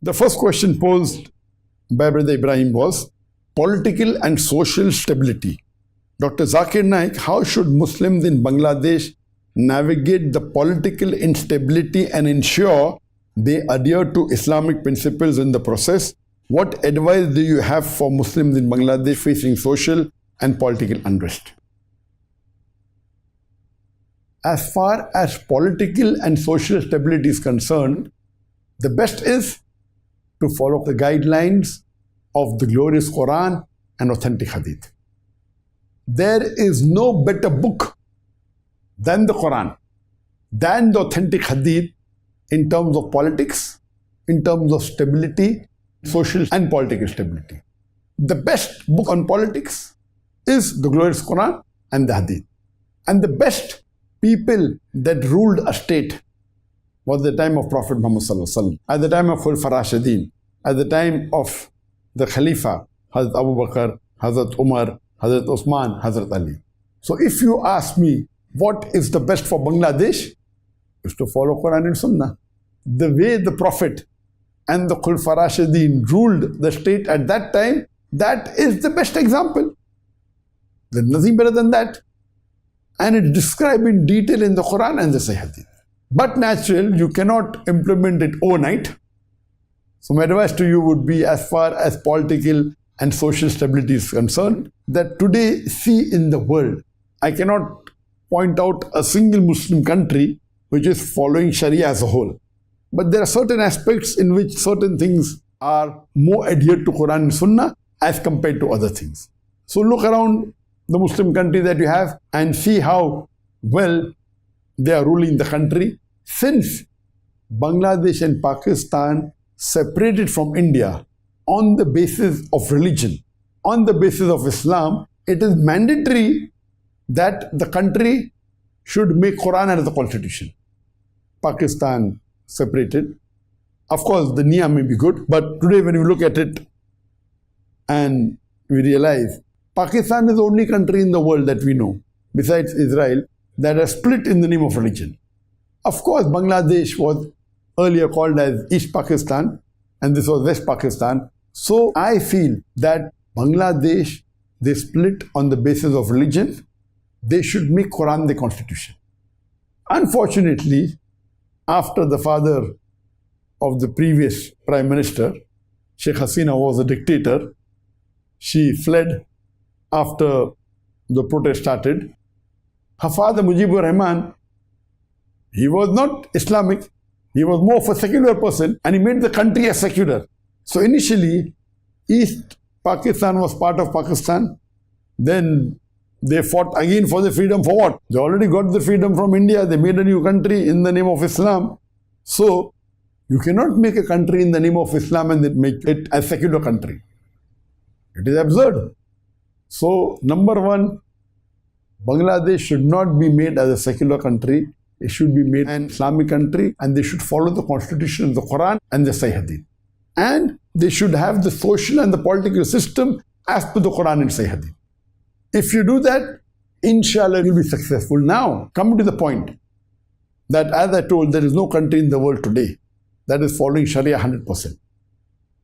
The first question posed by Brother Ibrahim was political and social stability. Dr. Zakir Naik, how should Muslims in Bangladesh navigate the political instability and ensure they adhere to Islamic principles in the process? What advice do you have for Muslims in Bangladesh facing social and political unrest? As far as political and social stability is concerned, the best is to follow the guidelines of the glorious Quran and authentic Hadith. There is no better book than the Quran, than the authentic Hadith in terms of politics, in terms of stability, social and political stability. The best book on politics is the glorious Quran and the Hadith. And the best people that ruled a state was the time of Prophet Muhammad Sallallahu Alaihi Wasallam, at the time of Khulafa Rashidin, at the time of the Khalifa, Hazrat Abu Bakr, Hazrat Umar, Hazrat Osman, Hazrat Ali. So if you ask me what is the best for Bangladesh, is to follow Quran and Sunnah. The way the Prophet and the Khulafa Rashidin ruled the state at that time, that is the best example. There's nothing better than that. And it's described in detail in the Quran and the Sahih Hadith. But naturally, you cannot implement it overnight. So my advice to you would be, as far as political and social stability is concerned, that today see in the world, I cannot point out a single Muslim country which is following Sharia as a whole. But there are certain aspects in which certain things are more adhered to Quran and Sunnah as compared to other things. So look around the Muslim country that you have and see how well they are ruling the country. Since Bangladesh and Pakistan separated from India on the basis of religion, on the basis of Islam, it is mandatory that the country should make Quran as the constitution. Pakistan separated. Of course, the Nia may be good, but today when you look at it and we realize Pakistan is the only country in the world that we know, besides Israel, that has split in the name of religion. Of course, Bangladesh was earlier called as East Pakistan and this was West Pakistan. So I feel that Bangladesh, they split on the basis of religion. They should make Quran the constitution. Unfortunately, after the father of the previous Prime Minister, Sheikh Hasina, was a dictator, she fled after the protest started. Her father, Mujibur Rahman, he was not Islamic, he was more of a secular person, and he made the country a secular. So initially, East Pakistan was part of Pakistan. Then they fought again for the freedom for what? They already got the freedom from India. They made a new country in the name of Islam. So you cannot make a country in the name of Islam and then make it a secular country. It is absurd. So number one, Bangladesh should not be made as a secular country. It should be made an Islamic country, and they should follow the constitution of the Quran and the Sahih Hadith. And they should have the social and the political system as per the Quran and Sahih Hadith. If you do that, inshallah, you'll be successful. Now, come to the point that, as I told, there is no country in the world today that is following Sharia 100%.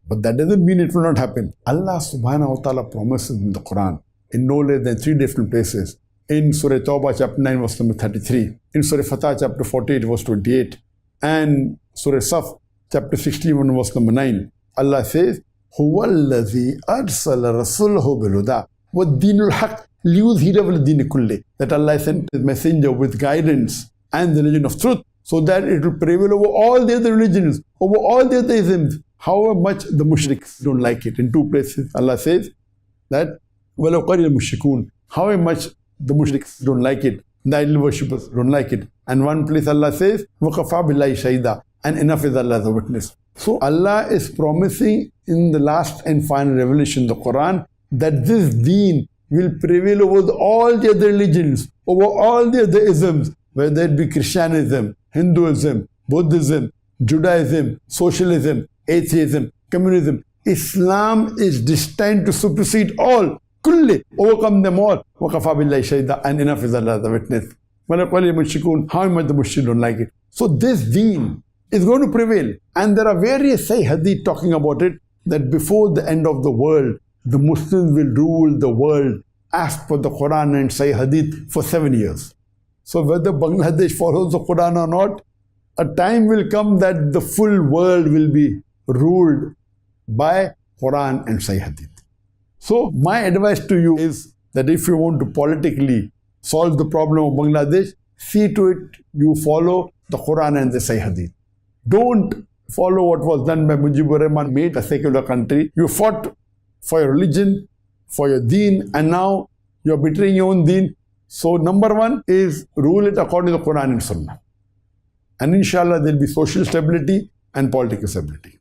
But that doesn't mean it will not happen. Allah subhanahu wa ta'ala promises in the Quran in no less than 3 different places. In Surah Tawbah chapter 9 verse number 33, in Surah Fatah chapter 48 verse 28, and Surah Saf chapter 61 verse number 9, Allah says, هُوَ الَّذِي أَرْسَلَ رَسُولَهُ بِالْهُدَى وَالدِّينُ الْحَقِّ لِيُظْهِرَهُ عَلَى الدِّينِ كُلِّهِ. That Allah sent His messenger with guidance and the religion of truth, so that it will prevail over all the other religions, over all the other isms, however much the mushriks don't like it. In 2 places, Allah says that وَلَوْ قَرِّ الْمُشْرِكُونَ, however much the mushriks don't like it, the idol worshippers don't like it. And one place Allah says, وَكَفَى بِاللَّهِ شَهِيدًا, and enough is Allah as a witness. So Allah is promising in the last and final revelation, the Quran, that this deen will prevail over all the other religions, over all the other isms, whether it be Christianism, Hinduism, Buddhism, Judaism, Socialism, Atheism, Communism. Islam is destined to supersede all. Kulli, overcome them all. وَكَفَى بِاللَّهِ شَهِيدًا, and enough is Allah the witness. How much the Muslims don't like it. So this deen is going to prevail. And there are various Sahih hadith talking about it, that before the end of the world, the Muslims will rule the world as per the Quran and Sahih hadith for 7 years. So whether Bangladesh follows the Quran or not, a time will come that the full world will be ruled by Quran and Sahih hadith. So my advice to you is that if you want to politically solve the problem of Bangladesh, see to it you follow the Quran and the Sahih hadith. Don't follow what was done by Mujibur Rahman, made a secular country. You fought for your religion, for your deen, and now you're betraying your own deen. So number one is rule it according to the Quran and Sunnah. And inshallah there'll be social stability and political stability.